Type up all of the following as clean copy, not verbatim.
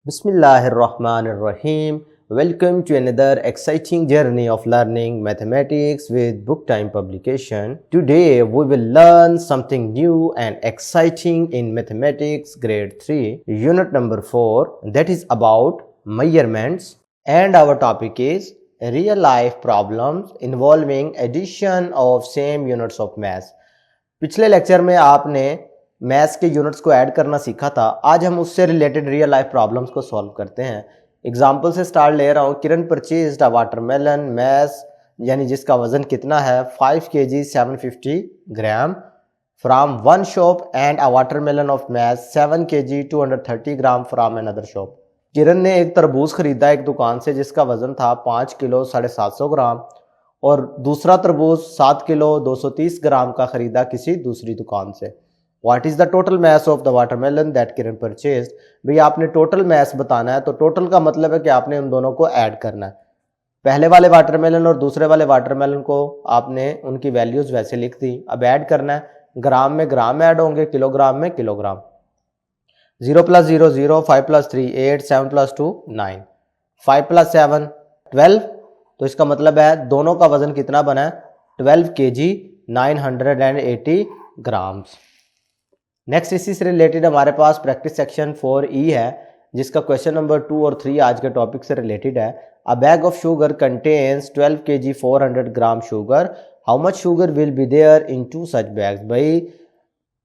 Bismillahirrahmanirrahim. Welcome to another exciting journey of learning mathematics with Book Time publication. Today we will learn something new and exciting in mathematics grade 3 unit number 4, that is about measurements, and our topic is real life problems involving addition of same units of mass. पिछले lecture में आपने maths के units को add करना सीखा था। आज हम उससे रिलेटेड रियल लाइफ प्रॉब्लम्स को सॉल्व करते हैं। एग्जांपल से स्टार्ट ले रहा हूँ। Kiran purchased a watermelon mass यानी जिसका वजन कितना है 5 kg 750 gram from one shop and a watermelon of mass 7 kg 230 gram from another shop. Kiran ने एक तरबूज खरीदा एक दुकान से जिसका वजन था 5 किलो 750 ग्राम और दूसरा तरबूज 7 किलो 230 ग्राम का खरीदा किसी दूसरी दुकान से। What is the total mass of the watermelon that Kiran purchased? भाई आपने टोटल मैस बताना है, तो टोटल का मतलब है कि आपने उन दोनों को ऐड करना है। पहले वाले वाटरमेलन और दूसरे वाले वाटरमेलन को आपने उनकी वैल्यूज वैसे लिख दी, अब ऐड करना है। ग्राम में ग्राम ऐड होंगे, किलोग्राम में किलोग्राम। 0 + 0 0, 5 + 3 8, 7 + 2 9, 5 + 7 12। तो इसका मतलब है दोनों का वजन कितना बना है 12 kg 980 ग्राम्स। नेक्स्ट इसी से रिलेटेड हमारे पास प्रैक्टिस सेक्शन 4E है जिसका क्वेश्चन नंबर 2 और 3 आज के टॉपिक से रिलेटेड है। A bag of sugar contains 12 kg 400 gram sugar, how much sugar will be there in 2 such bags. भाई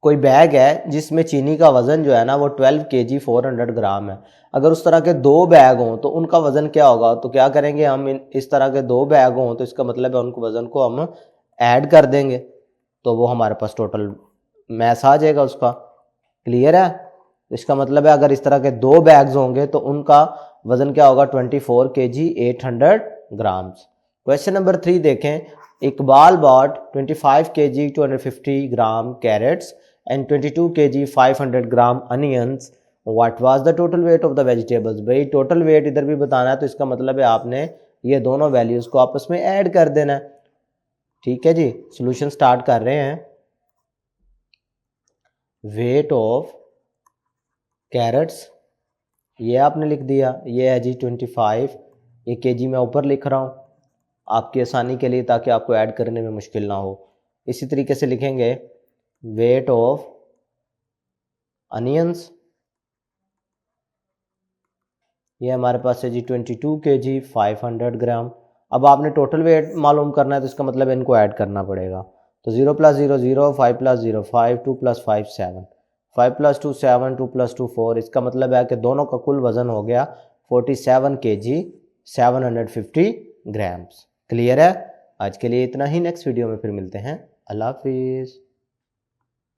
कोई बैग है जिसमें चीनी का वजन जो है ना वो 12 kg 400 ग्राम है। अगर उस तरह के दो बैग हों तो उनका वजन क्या होगा, तो क्या करेंगे हम, इस तरह के दो बैग हों तो इसका मतलब है उनको वजन को हम ऐड कर देंगे तो वो हमारे पास टोटल मैस आ जाएगा उसका। क्लियर है? इसका मतलब है अगर इस तरह के दो बैग्स होंगे तो उनका वजन क्या होगा 24 kg 800 ग्राम्स। क्वेश्चन नंबर 3 देखें। Iqbal bought 25 kg 250 gram carrots and 22 kg 500 gram onions, what was the total weight of the vegetables. भाई टोटल वेट इधर भी बताना है तो इसका मतलब है आपने ये दोनों वैल्यूज को आपस में ऐड कर देना है। ठीक है जी, सोल्यूशन स्टार्ट कर रहे हैं। वेट ऑफ कैरेट्स ये आपने लिख दिया, ये है जी 25, ये केजी में ऊपर लिख रहा हूँ आपकी आसानी के लिए ताकि आपको ऐड करने में मुश्किल ना हो। इसी तरीके से लिखेंगे वेट ऑफ अनियंस, ये हमारे पास है जी 22 kg 500 ग्राम। अब आपने टोटल वेट मालूम करना है तो इसका मतलब इनको ऐड करना पड़ेगा। तो 0 + 0 0, 5 + 0 5, 2 + 5 7, 5 + 2 7, 2 + 2 4। इसका मतलब है कि दोनों का कुल वजन हो गया 47 kg 750 ग्राम्स। क्लियर है? आज के लिए इतना ही, नेक्स्ट वीडियो में फिर मिलते हैं। अल्लाह हाफिज़।